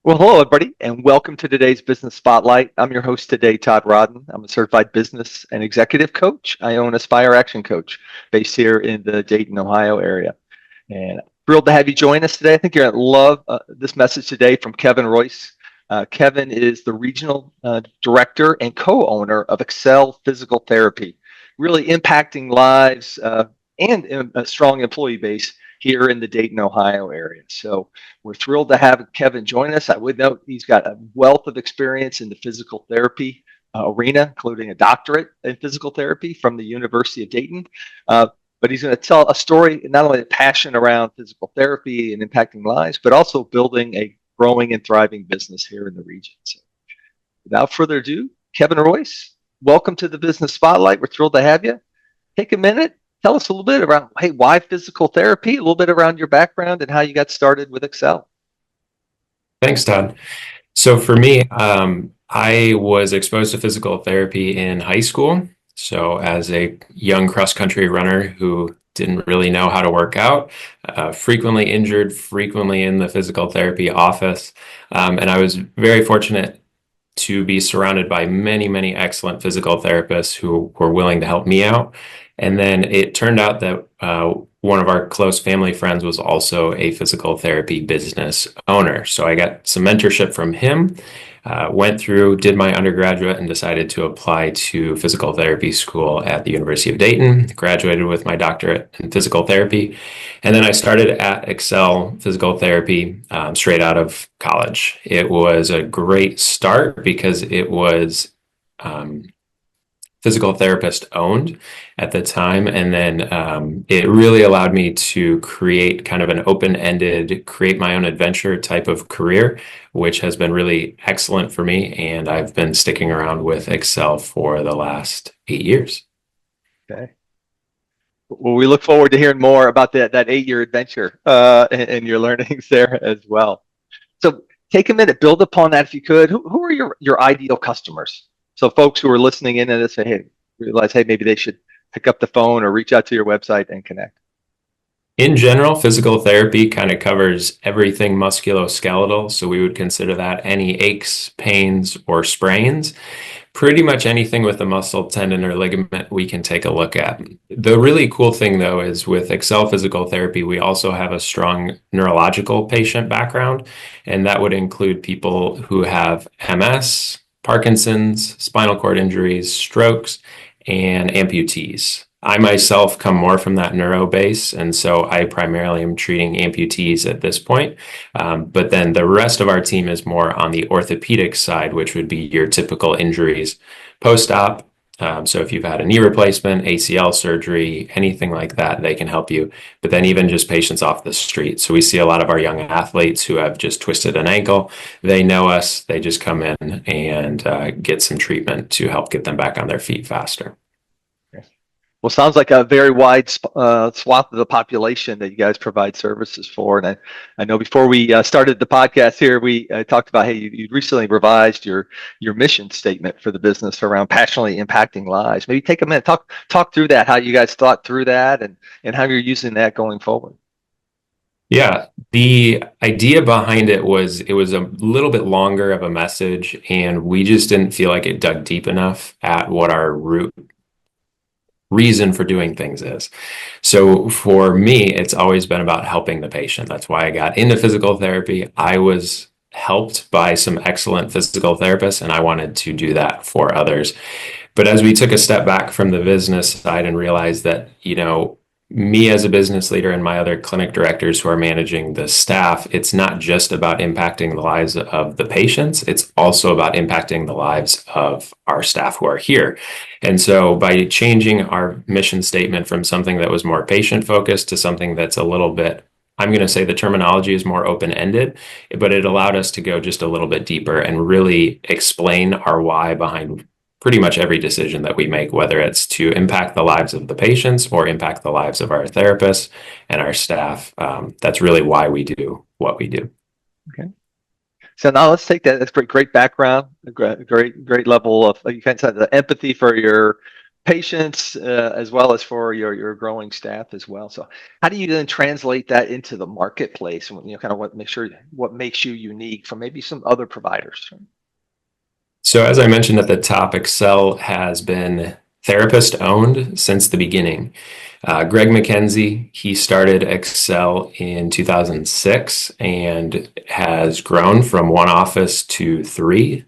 Well, hello, everybody, and welcome to today's Business Spotlight. I'm your host today, Todd Rodden. I'm a certified business and executive coach. I own Aspire Action Coach based here in the Dayton, Ohio area. And thrilled to have you join us today. I think you're going to love this message today from Kevin Royce. Kevin is the regional director and co-owner of Xcel Physical Therapy, really impacting lives and a strong employee base here in the Dayton, Ohio area. So we're thrilled to have Kevin join us. I would note he's got a wealth of experience in the physical therapy arena, including a doctorate in physical therapy from the University of Dayton. But he's going to tell a story, not only a passion around physical therapy and impacting lives, but also building a growing and thriving business here in the region. So without further ado, Kevin Royce, welcome to the Business Spotlight. We're thrilled to have you. Take a minute. Tell us a little bit about, hey, why physical therapy, a little bit around your background and how you got started with Xcel. Thanks, Todd. So for me, I was exposed to physical therapy in high school. So as a young cross-country runner who didn't really know how to work out, frequently injured, frequently in the physical therapy office. And I was very fortunate to be surrounded by many, many excellent physical therapists who were willing to help me out. And then it turned out that one of our close family friends was also a physical therapy business owner. So I got some mentorship from him, went through, did my undergraduate, and decided to apply to physical therapy school at the University of Dayton, graduated with my doctorate in physical therapy. And then I started at Xcel Physical Therapy straight out of college. It was a great start because it was physical therapist owned at the time. And then it really allowed me to create kind of an open-ended, create my own adventure type of career, which has been really excellent for me. And I've been sticking around with Xcel for the last 8 years. Okay. Well, we look forward to hearing more about that 8-year adventure and your learnings there as well. So take a minute, build upon that if you could. Who are your ideal customers? So folks who are listening in and say, hey, realize, hey, maybe they should pick up the phone or reach out to your website and connect. In general, physical therapy kind of covers everything musculoskeletal. So we would consider that any aches, pains, or sprains. Pretty much anything with a muscle, tendon, or ligament we can take a look at. The really cool thing, though, is with Xcel Physical Therapy, we also have a strong neurological patient background, and that would include people who have MS, Parkinson's, spinal cord injuries, strokes, and amputees. I myself come more from that neuro base, and so I primarily am treating amputees at this point. But then the rest of our team is more on the orthopedic side, which would be your typical injuries post-op. So if you've had a knee replacement, ACL surgery, anything like that, they can help you. But then even just patients off the street. So we see a lot of our young athletes who have just twisted an ankle. They know us. They just come in and get some treatment to help get them back on their feet faster. Well, sounds like a very wide swath of the population that you guys provide services for. And I know before we started the podcast here, we talked about, hey, you recently revised your mission statement for the business around passionately impacting lives. Maybe take a minute, talk through that, how you guys thought through that and how you're using that going forward. Yeah, the idea behind it was a little bit longer of a message, and we just didn't feel like it dug deep enough at what our root reason for doing things is. So for me, it's always been about helping the patient. That's why I got into physical therapy. I was helped by some excellent physical therapists, and I wanted to do that for others. But as we took a step back from the business side and realized that, me as a business leader and my other clinic directors who are managing the staff, it's not just about impacting the lives of the patients, it's also about impacting the lives of our staff who are here. And so by changing our mission statement from something that was more patient focused to something that's a little bit, I'm going to say the terminology is more open-ended, but it allowed us to go just a little bit deeper and really explain our why behind pretty much every decision that we make, whether it's to impact the lives of the patients or impact the lives of our therapists and our staff. That's really why we do what we do. Okay. So now let's take that. That's great background, great level of, you kind of said, the empathy for your patients as well as for your growing staff as well. So how do you then translate that into the marketplace and kind of what makes you unique from maybe some other providers? So as I mentioned at the top, Xcel has been therapist owned since the beginning. Greg McKenzie, he started Xcel in 2006 and has grown from one office to three.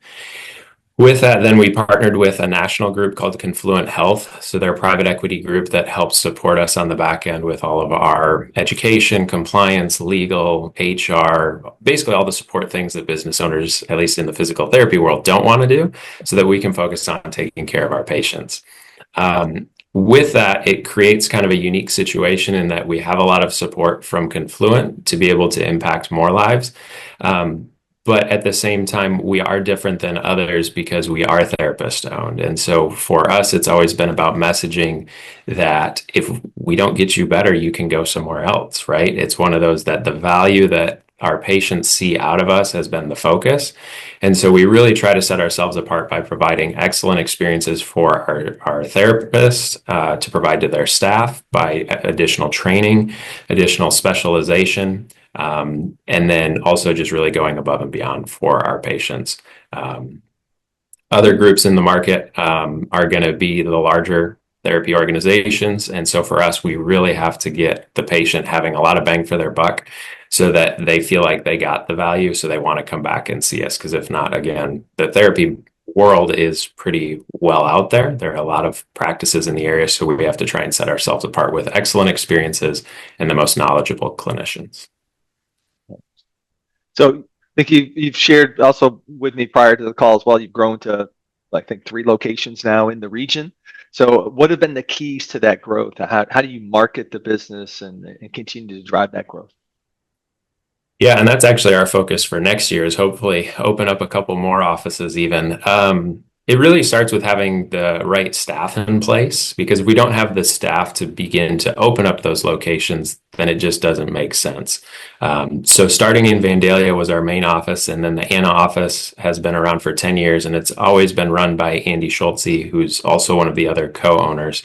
With that, then we partnered with a national group called Confluent Health. So they're a private equity group that helps support us on the back end with all of our education, compliance, legal, HR, basically all the support things that business owners, at least in the physical therapy world, don't want to do so that we can focus on taking care of our patients. With that, it creates kind of a unique situation in that we have a lot of support from Confluent to be able to impact more lives. But at the same time, we are different than others because we are therapist owned. And so for us, it's always been about messaging that if we don't get you better, you can go somewhere else, right? It's one of those that the value that our patients see out of us has been the focus. And so we really try to set ourselves apart by providing excellent experiences for our therapists to provide to their staff by additional training, additional specialization. And then also just really going above and beyond for our patients. Other groups in the market are going to be the larger therapy organizations. And so for us, we really have to get the patient having a lot of bang for their buck so that they feel like they got the value. So they want to come back and see us. Because if not, again, the therapy world is pretty well out there. There are a lot of practices in the area. So we have to try and set ourselves apart with excellent experiences and the most knowledgeable clinicians. So I think you've shared also with me prior to the call as well. You've grown to, I think, 3 locations now in the region. So what have been the keys to that growth? How do you market the business and continue to drive that growth? Yeah, and that's actually our focus for next year is hopefully open up a couple more offices even. It really starts with having the right staff in place because if we don't have the staff to begin to open up those locations, then it just doesn't make sense. So starting in Vandalia was our main office, and then the Anna office has been around for 10 years, and it's always been run by Andy Schultze, who's also one of the other co-owners.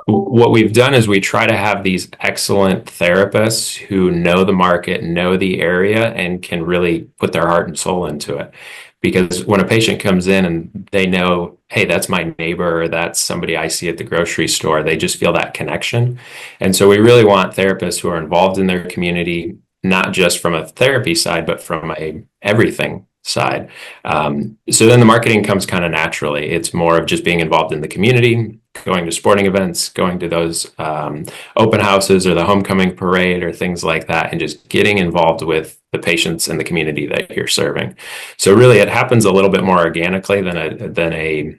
What we've done is we try to have these excellent therapists who know the market, know the area, and can really put their heart and soul into it. Because when a patient comes in and they know, hey, that's my neighbor or that's somebody I see at the grocery store, they just feel that connection. And so we really want therapists who are involved in their community, not just from a therapy side, but from a everything side. So then the marketing comes kind of naturally. It's more of just being involved in the community, going to sporting events, going to those open houses or the homecoming parade or things like that, and just getting involved with the patients and the community that you're serving. So really, it happens a little bit more organically than a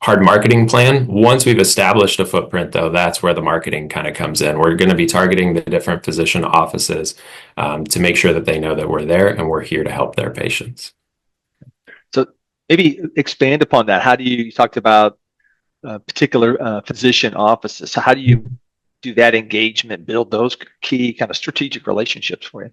hard marketing plan. Once we've established a footprint, though, that's where the marketing kind of comes in. We're going to be targeting the different physician offices to make sure that they know that we're there and we're here to help their patients. So maybe expand upon that. You talked about particular physician offices. So how do you do that engagement, build those key kind of strategic relationships for you?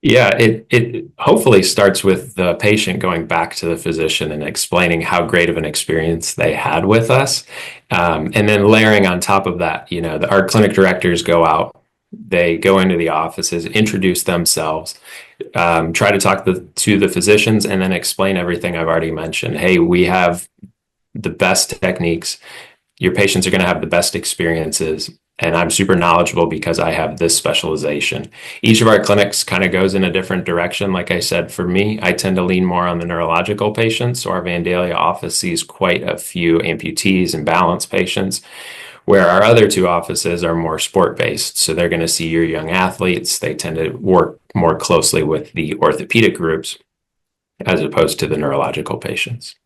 Yeah, it hopefully starts with the patient going back to the physician and explaining how great of an experience they had with us. And then layering on top of that, our clinic directors go out, they go into the offices, introduce themselves, try to talk to the physicians, and then explain everything I've already mentioned. Hey, we have the best techniques. Your patients are going to have the best experiences. And I'm super knowledgeable because I have this specialization. Each of our clinics kind of goes in a different direction. Like I said, for me, I tend to lean more on the neurological patients. So our Vandalia office sees quite a few amputees and balance patients, where our other 2 offices are more sport-based. So they're going to see your young athletes. They tend to work more closely with the orthopedic groups as opposed to the neurological patients.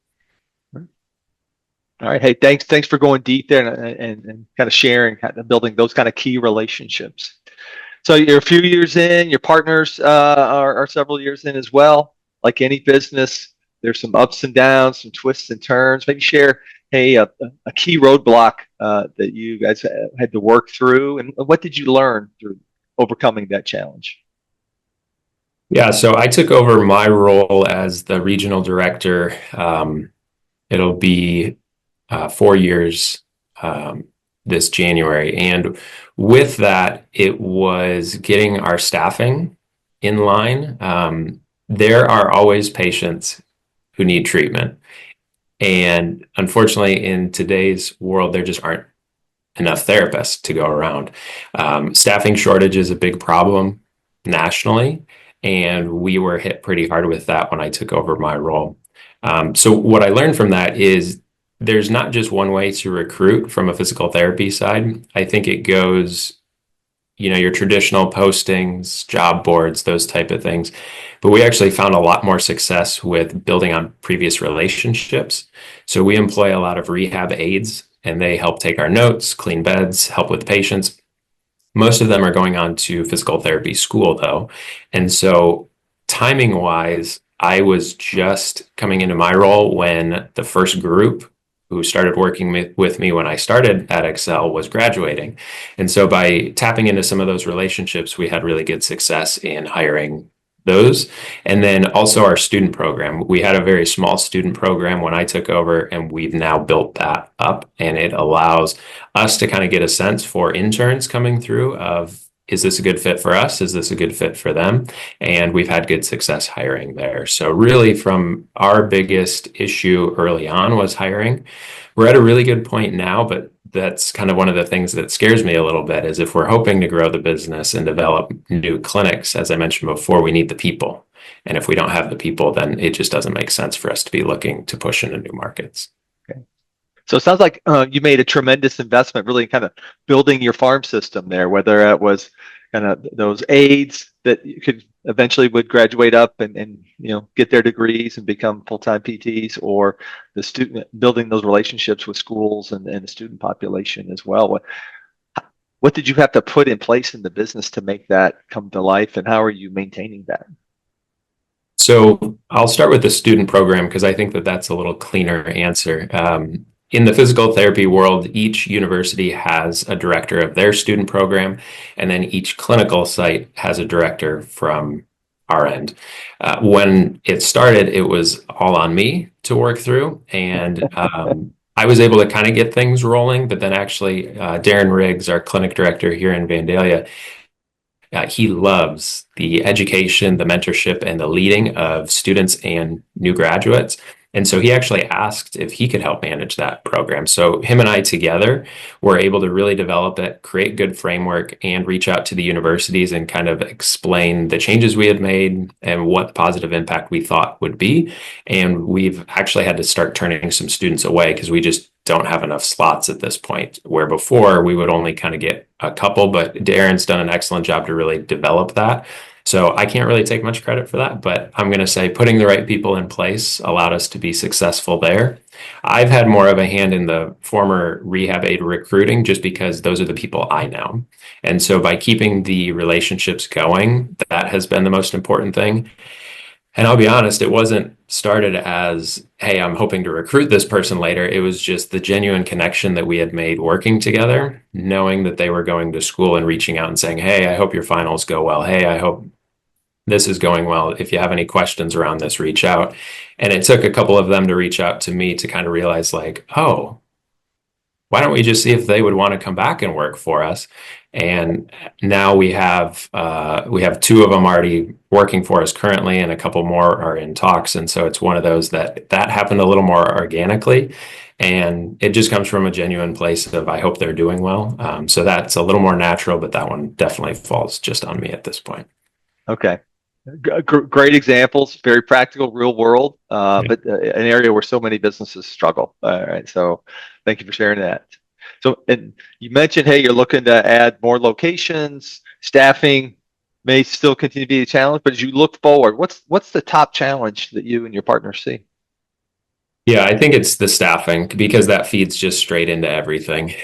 All right. Hey, thanks for going deep there and kind of sharing, kind of building those kind of key relationships. So you're a few years in, your partners are several years in as well. Like any business, there's some ups and downs, some twists and turns. Maybe share, hey, a key roadblock that you guys had to work through, and what did you learn through overcoming that challenge? Yeah, so I took over my role as the regional director It'll be 4 years this January. And with that, it was getting our staffing in line. There are always patients who need treatment. And unfortunately, in today's world, there just aren't enough therapists to go around. Staffing shortage is a big problem nationally, and we were hit pretty hard with that when I took over my role. So what I learned from that is there's not just one way to recruit from a physical therapy side. I think it goes, your traditional postings, job boards, those type of things. But we actually found a lot more success with building on previous relationships. So we employ a lot of rehab aides, and they help take our notes, clean beds, help with patients. Most of them are going on to physical therapy school, though. And so, timing wise, I was just coming into my role when the first group who started working with me when I started at Xcel was graduating. And so, by tapping into some of those relationships, we had really good success in hiring those. And then also our student program. We had a very small student program when I took over, and we've now built that up. And it allows us to kind of get a sense for interns coming through of, is this a good fit for us? Is this a good fit for them? And we've had good success hiring there. So really from our biggest issue early on was hiring. We're at a really good point now, but that's kind of one of the things that scares me a little bit is if we're hoping to grow the business and develop new clinics, as I mentioned before, we need the people. And if we don't have the people, then it just doesn't make sense for us to be looking to push into new markets. Okay. So it sounds like you made a tremendous investment, really kind of building your farm system there, whether it was kind of those aides that you could eventually would graduate up and get their degrees and become full-time PTs, or the student building those relationships with schools and the student population as well. What did you have to put in place in the business to make that come to life, and how are you maintaining that? So I'll start with the student program because I think that that's a little cleaner answer. In the physical therapy world, each university has a director of their student program, and then each clinical site has a director from our end. When it started, it was all on me to work through, and I was able to kind of get things rolling, but then actually Darren Riggs, our clinic director here in Vandalia, he loves the education, the mentorship, and the leading of students and new graduates. And so he actually asked if he could help manage that program. So him and I together were able to really develop it, create good framework, and reach out to the universities and kind of explain the changes we had made and what positive impact we thought would be. And we've actually had to start turning some students away because we just don't have enough slots at this point, where before we would only kind of get a couple, but Darren's done an excellent job to really develop that. So I can't really take much credit for that, but I'm going to say putting the right people in place allowed us to be successful there. I've had more of a hand in the former rehab aid recruiting just because those are the people I know. And so by keeping the relationships going, that has been the most important thing. And I'll be honest, it wasn't started as, hey, I'm hoping to recruit this person later. It was just the genuine connection that we had made working together, knowing that they were going to school and reaching out and saying, hey, I hope your finals go well. Hey, I hope this is going well. If you have any questions around this, reach out. And it took a couple of them to reach out to me to kind of realize like, oh, why don't we just see if they would want to come back and work for us? And now we have two of them already working for us currently, and a couple more are in talks. And so it's one of those that happened a little more organically, and it just comes from a genuine place of I hope they're doing well. So that's a little more natural, but that one definitely falls just on me at this point. Okay. Great examples, very practical, real world, but an area where so many businesses struggle. All right, so thank you for sharing that. So, and you mentioned, hey, you're looking to add more locations. Staffing may still continue to be a challenge, but as you look forward, what's the top challenge that you and your partners see? Yeah, I think it's the staffing because that feeds just straight into everything.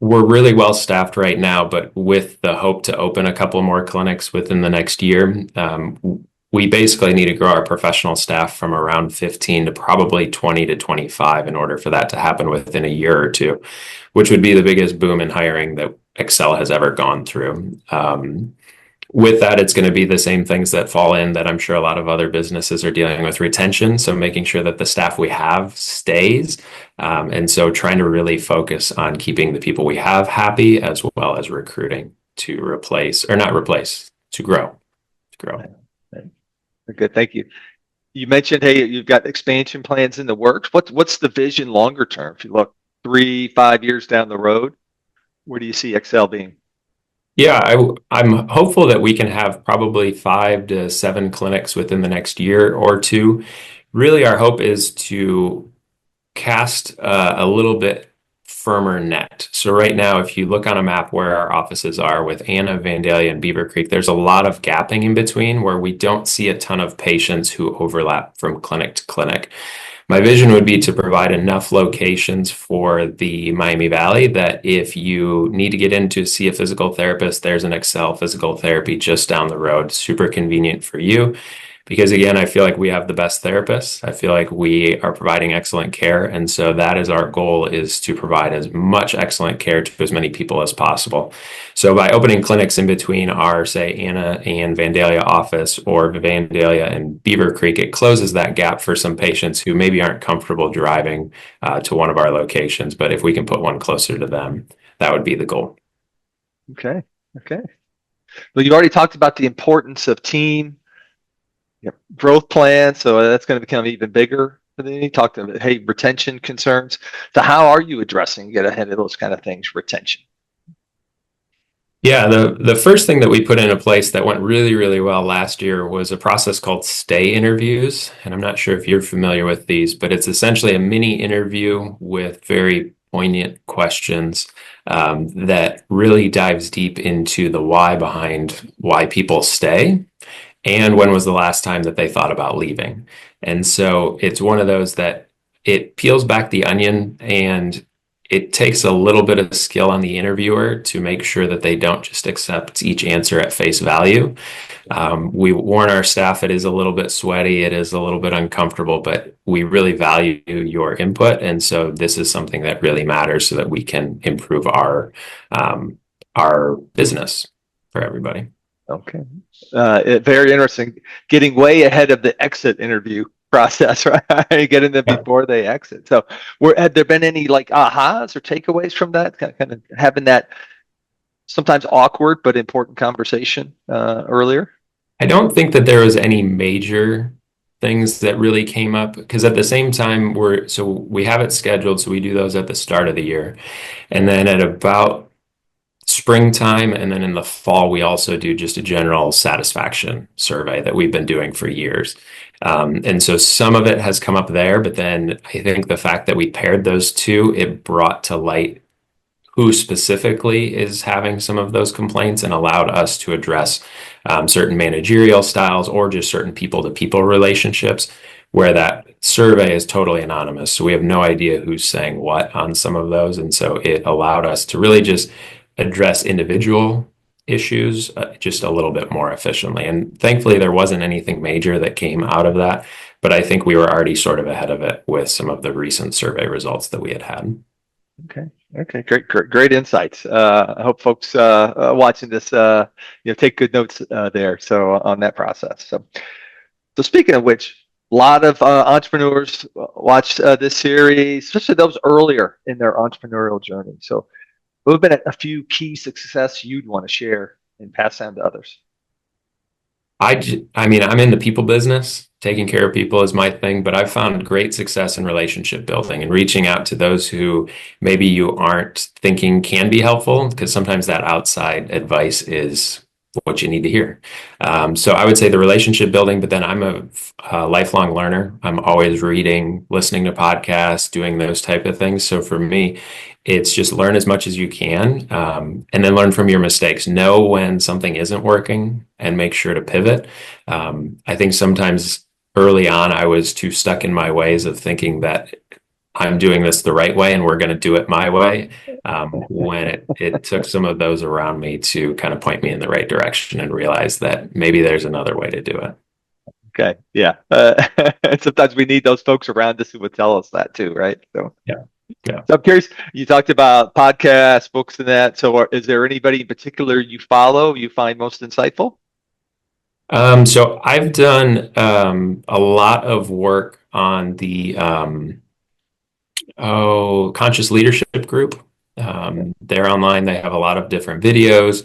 We're really well staffed right now, but with the hope to open a couple more clinics within the next year, we basically need to grow our professional staff from around 15 to probably 20 to 25 in order for that to happen within a year or two, which would be the biggest boom in hiring that Xcel has ever gone through. with that, it's going to be the same things that fall in that I'm sure a lot of other businesses are dealing with: retention. So making sure that the staff we have stays. And so trying to really focus on keeping the people we have happy, as well as recruiting to replace, or not replace, to grow. To grow. Good, thank you. You mentioned, hey, you've got expansion plans in the works. What's the vision longer term? If you look 3-5 years down the road, where do you see Xcel being? Yeah, I'm hopeful that we can have probably 5 to 7 clinics within the next year or two. Really, our hope is to cast a little bit firmer net. So right now, if you look on a map where our offices are with Anna, Vandalia, and Beaver Creek, there's a lot of gapping in between where we don't see a ton of patients who overlap from clinic to clinic. My vision would be to provide enough locations for the Miami Valley that if you need to get in to see a physical therapist, there's an Xcel Physical Therapy just down the road, super convenient for you. Because again, I feel like we have the best therapists. I feel like we are providing excellent care. And so that is our goal, is to provide as much excellent care to as many people as possible. So by opening clinics in between our, say, Anna and Vandalia office, or Vandalia and Beaver Creek, it closes that gap for some patients who maybe aren't comfortable driving to one of our locations. But if we can put one closer to them, that would be the goal. Okay. Well, you've already talked about the importance of team, growth plans, so that's going to become even bigger. And then you talked about, hey, retention concerns. So how are you addressing, get ahead of those kind of things, retention? Yeah, the first thing that we put into place that went really, really well last year was a process called stay interviews. And I'm not sure if you're familiar with these, but it's essentially a mini interview with very poignant questions that really dives deep into the why behind why people stay, and when was the last time that they thought about leaving. And so it's one of those that it peels back the onion, and it takes a little bit of skill on the interviewer to make sure that they don't just accept each answer at face value. We warn our staff it is a little bit sweaty, it is a little bit uncomfortable, but we really value your input. And so this is something that really matters so that we can improve our business for everybody. Okay. Very interesting. Getting way ahead of the exit interview process, right? Getting them before they exit. So, have there been any like ahas or takeaways from that? Kind of having that sometimes awkward but important conversation earlier? I don't think that there was any major things that really came up, because at the same time we have it scheduled, so we do those at the start of the year. And then at about springtime and then in the fall, we also do just a general satisfaction survey that we've been doing for years. And so some of it has come up there, but then I think the fact that we paired those two, it brought to light who specifically is having some of those complaints and allowed us to address certain managerial styles or just certain people-to-people relationships where that survey is totally anonymous. So we have no idea who's saying what on some of those. And so it allowed us to really just address individual issues just a little bit more efficiently. And thankfully, there wasn't anything major that came out of that. But I think we were already sort of ahead of it with some of the recent survey results that we had had. Okay, great insights. I hope folks watching this, take good notes there. So on that process. So speaking of which, a lot of entrepreneurs watch this series, especially those earlier in their entrepreneurial journey. So, what have been a few key success you'd want to share and pass on to others? I mean, I'm in the people business. Taking care of people is my thing, but I've found great success in relationship building and reaching out to those who maybe you aren't thinking can be helpful, because sometimes that outside advice is what you need to hear. So I would say the relationship building, but then I'm a lifelong learner. I'm always reading, listening to podcasts, doing those type of things. So for me, it's just learn as much as you can, and then learn from your mistakes. Know when something isn't working and make sure to pivot. I think sometimes early on, I was too stuck in my ways of thinking that I'm doing this the right way and we're going to do it my way, when it took some of those around me to kind of point me in the right direction and realize that maybe there's another way to do it. Okay, yeah. Sometimes we need those folks around us who would tell us that too, right? So Yeah. So I'm curious, you talked about podcasts, books, and that. So is there anybody in particular you follow, you find most insightful? So I've done a lot of work on the conscious leadership group. Okay. They're online. They have a lot of different videos.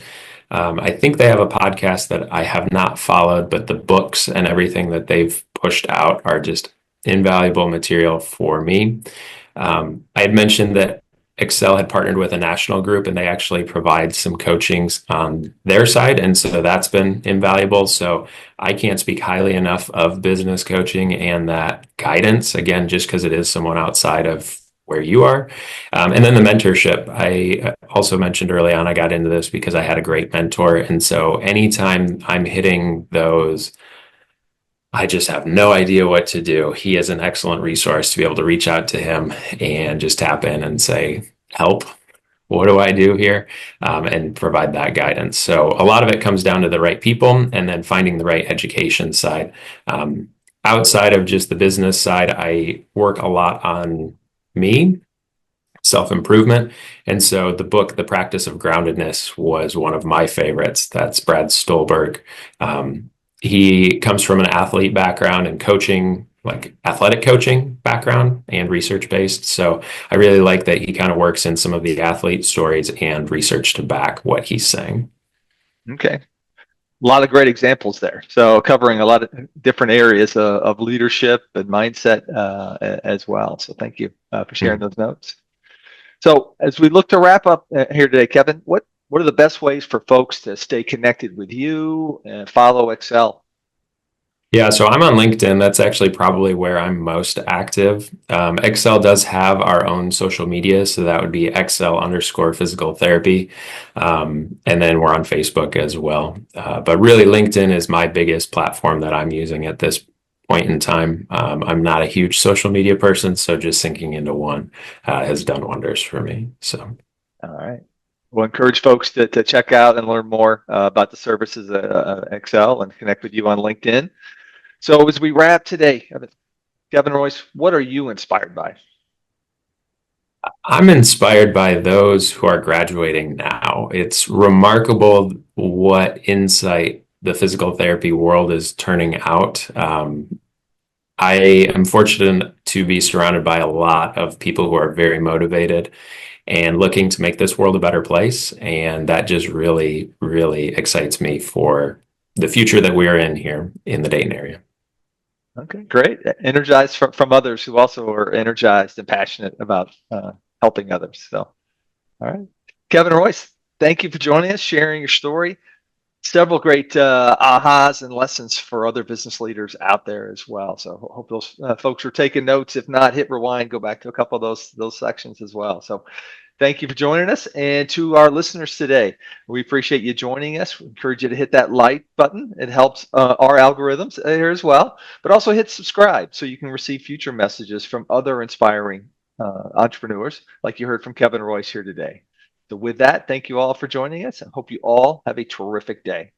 I think they have a podcast that I have not followed, but the books and everything that they've pushed out are just invaluable material for me. I had mentioned that Xcel had partnered with a national group and they actually provide some coachings on their side. And so that's been invaluable. So I can't speak highly enough of business coaching and that guidance, again, just because it is someone outside of where you are. And then the mentorship. I also mentioned early on, I got into this because I had a great mentor. And so anytime I'm hitting those, I just have no idea what to do. He is an excellent resource to be able to reach out to him and just tap in and say, help, what do I do here? And provide that guidance. So a lot of it comes down to the right people and then finding the right education side. Um, Outside of just the business side, I work a lot on me, self-improvement. And so the book, The Practice of Groundedness, was one of my favorites. That's Brad Stolberg. Um, he comes from an athlete background and coaching, like athletic coaching background and research based. So I really like that he kind of works in some of the athlete stories and research to back what he's saying. Okay. A lot of great examples there. So covering a lot of different areas of leadership and mindset as well. So thank you for sharing Hmm. those notes. So as we look to wrap up here today, Kevin, what are the best ways for folks to stay connected with you and follow Excel? Yeah, so I'm on LinkedIn. That's actually probably where I'm most active. Xcel does have our own social media, so that would be Xcel_physical therapy. And then we're on Facebook as well. But really, LinkedIn is my biggest platform that I'm using at this point in time. I'm not a huge social media person, so just sinking into one has done wonders for me. So. All right. We'll encourage folks to check out and learn more about the services of Excel and connect with you on LinkedIn. So as we wrap today, Kevin Royce, what are you inspired by? I'm inspired by those who are graduating now. It's remarkable what insight the physical therapy world is turning out. I am fortunate to be surrounded by a lot of people who are very motivated and looking to make this world a better place. And that just really, really excites me for the future that we're in here in the Dayton area. Okay, great. Energized from others who also are energized and passionate about helping others. So, all right. Kevin Royce, thank you for joining us, sharing your story. Several great ahas and lessons for other business leaders out there as well. So hope those folks are taking notes. If not, hit rewind, go back to a couple of those sections as well. So thank you for joining us. And to our listeners today, we appreciate you joining us. We encourage you to hit that like button. It helps our algorithms here as well. But also hit subscribe so you can receive future messages from other inspiring entrepreneurs like you heard from Kevin Royce here today. So with that, thank you all for joining us and hope you all have a terrific day.